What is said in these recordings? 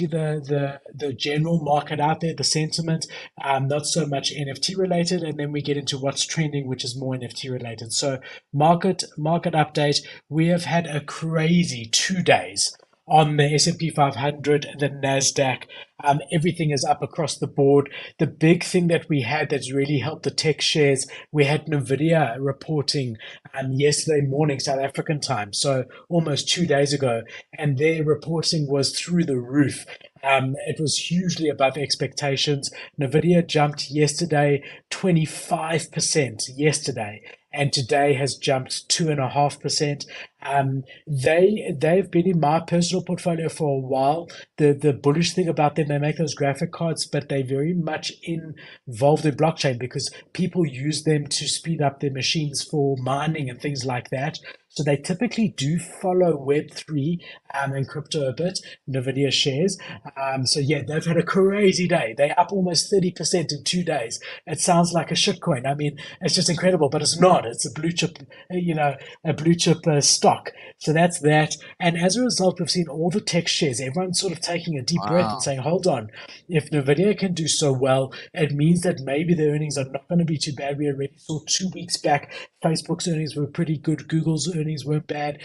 the general market out there, the sentiment, not so much NFT related, and then we get into what's trending, which is more NFT related. So market update. We have had a crazy 2 days on the S&P 500, the Nasdaq. Everything is up across the board. The big thing that we had that's really helped the tech shares, we had Nvidia reporting yesterday morning South African time, so almost 2 days ago, and their reporting was through the roof. It was hugely above expectations. Nvidia jumped yesterday 25% yesterday, and today has jumped 2.5%. They've been in my personal portfolio for a while. The bullish thing about them, they make those graphic cards, but they're very much involved in blockchain because people use them to speed up their machines for mining and things like that. So they typically do follow Web3 and crypto a bit, Nvidia shares. So yeah, they've had a crazy day. They're up almost 30% in 2 days. It sounds like a shitcoin. I mean, it's just incredible, but it's not. It's a blue chip, a blue chip stock. So that's that. And as a result, we've seen all the tech shares, everyone's sort of taking a deep breath and Wow. saying, hold on, if Nvidia can do so well, it means that maybe the earnings are not going to be too bad. We already saw 2 weeks back, Facebook's earnings were pretty good. Google's earnings weren't bad.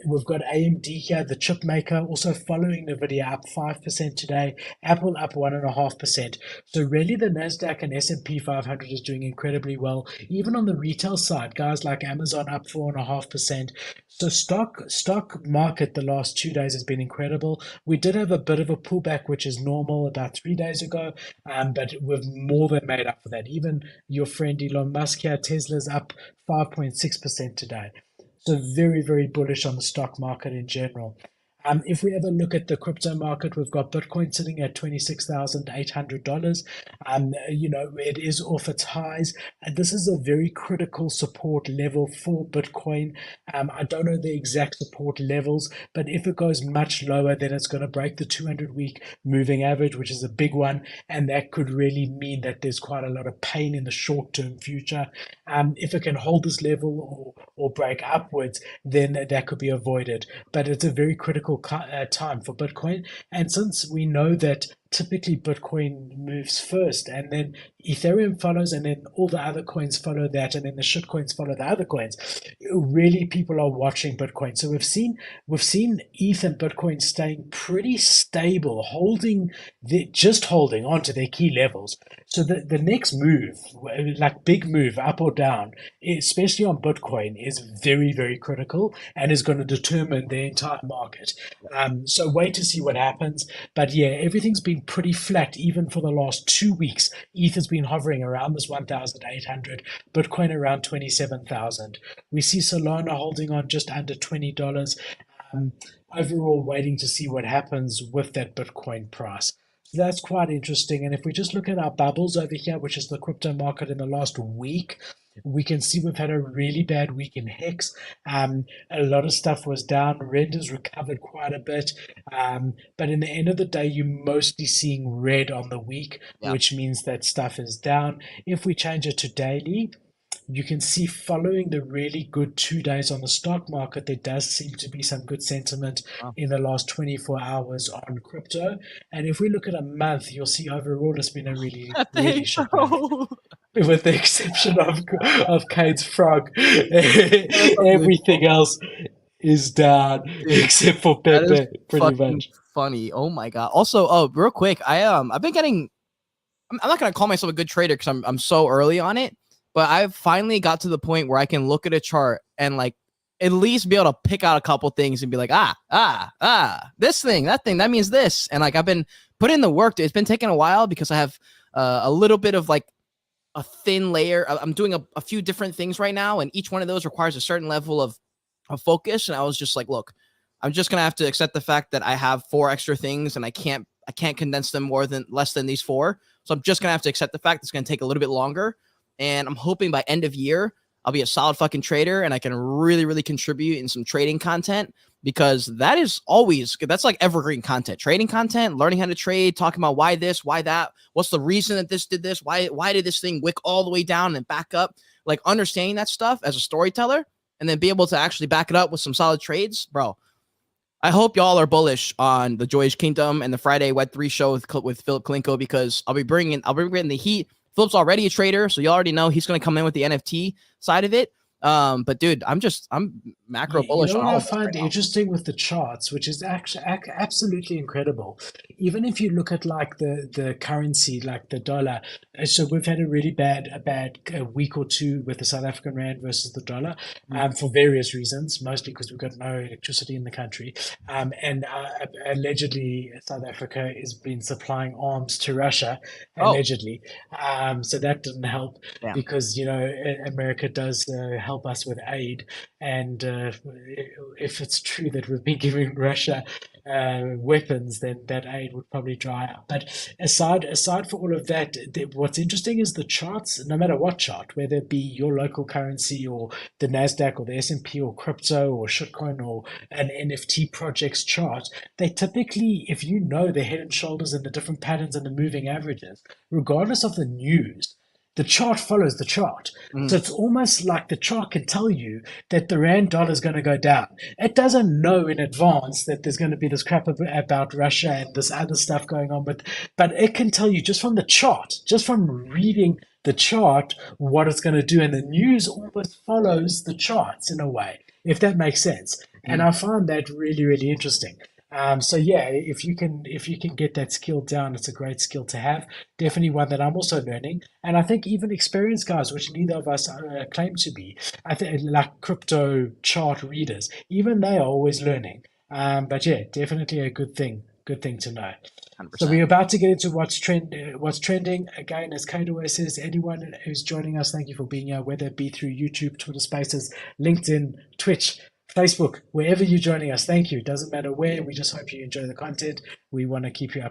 We've got AMD here, the chip maker, also following Nvidia up 5% today. Apple up 1.5%. So really, the Nasdaq and S&P 500 is doing incredibly well. Even on the retail side, guys like Amazon up 4.5%. So stock market the last 2 days has been incredible. We did have a bit of a pullback, which is normal about 3 days ago, but we've more than made up for that. Even your friend Elon Musk here, Tesla's up 5.6% today. So very, very bullish on the stock market in general. If we ever look at the crypto market, we've got Bitcoin sitting at $26,800. It is off its highs. And this is a very critical support level for Bitcoin. I don't know the exact support levels, but if it goes much lower, then it's going to break the 200-week moving average, which is a big one. And that could really mean that there's quite a lot of pain in the short term future. If it can hold this level or break upwards, then that could be avoided. But it's a very critical time for Bitcoin. And since we know that typically Bitcoin moves first and then Ethereum follows and then all the other coins follow that and then the shit coins follow the other coins, really people are watching Bitcoin. So we've seen ETH and Bitcoin staying pretty stable, just holding on to their key levels. So the next move, like big move up or down, especially on Bitcoin, is very, very critical and is going to determine the entire market. So wait to see what happens. But yeah, everything's been pretty flat even for the last 2 weeks. ETH has been hovering around this 1,800, Bitcoin around 27,000. We see Solana holding on just under $20. Um, Overall, waiting to see what happens with that Bitcoin price. So that's quite interesting. And if we just look at our bubbles over here, which is the crypto market in the last week, we can see we've had a really bad week in Hex. A lot of stuff was down. Render's recovered quite a bit. But in the end of the day, you're mostly seeing red on the week, Yeah. which means that stuff is down. If we change it to daily, you can see following the really good 2 days on the stock market, there does seem to be some good sentiment Wow. in the last 24 hours on crypto. And if we look at a month, you'll see overall it's been a really, What the really heck, shit month, bro? with the exception of Kate's frog. That's Everything unbelievable. else is down Dude, except for that is Pepe, pretty fucking much. funny. Oh my god. Also, oh, real quick, I've been getting. I'm not gonna call myself a good trader because I'm so early on it, but I've finally got to the point where I can look at a chart and like at least be able to pick out a couple things and be like, this thing, that means this, and like I've been putting in the work. It's been taking a while because I have a little bit of like a thin layer. I'm doing a few different things right now, and each one of those requires a certain level of focus. And I was just like, look, I'm just gonna have to accept the fact that I have four extra things, and I can't condense them less than these four. So I'm just gonna have to accept the fact it's gonna take a little bit longer. And I'm hoping by end of year I'll be a solid fucking trader and I can really, really contribute in some trading content because that's like evergreen content, trading content, learning how to trade, talking about why this, why that, what's the reason that this did this, why did this thing wick all the way down and back up, like understanding that stuff as a storyteller and then be able to actually back it up with some solid trades, bro. I hope y'all are bullish on the Joyish Kingdom and the Friday Web3 show with Philip Klinko, because I'll be bringing the heat. Philip's already a trader, so you already know he's going to come in with the NFT side of it. But dude, I'm macro You bullish know on what all I of this right find now. interesting with the charts, which is actually absolutely incredible. Even if you look at like the currency, like the dollar, so we've had a week or two with the South African rand versus the dollar, Mm. for various reasons, mostly because we've got no electricity in the country, and allegedly South Africa has been supplying arms to Russia, Oh, allegedly, so that didn't help damn. because America does help us with aid, and if it's true that we've been giving Russia weapons, then that aid would probably dry up. But aside for all of that, what's interesting is the charts. No matter what chart, whether it be your local currency or the Nasdaq or the S&P or crypto or shitcoin or an NFT project's chart, they typically, if you know the head and shoulders and the different patterns and the moving averages, regardless of the news, the chart follows the chart. So Mm. it's almost like the chart can tell you that the rand dollar is going to go down. It doesn't know in advance that there's going to be this crap about Russia and this other stuff going on, but it can tell you just from the chart, just from reading the chart, what it's going to do. And the news almost follows the charts in a way, if that makes sense. And Mm. I find that really, really interesting. So yeah, if you can get that skill down, it's a great skill to have. Definitely one that I'm also learning, and I think even experienced guys, which neither of us claim to be, I think like crypto chart readers, even they are always learning. But yeah, definitely a good thing. Good thing to know. So 100%. we're about to get into what's trending. Again, as Kate always says, anyone who's joining us, thank you for being here, whether it be through YouTube, Twitter Spaces, LinkedIn, Twitch, Facebook, wherever you're joining us. Thank you. Doesn't matter where. We just hope you enjoy the content. We want to keep you up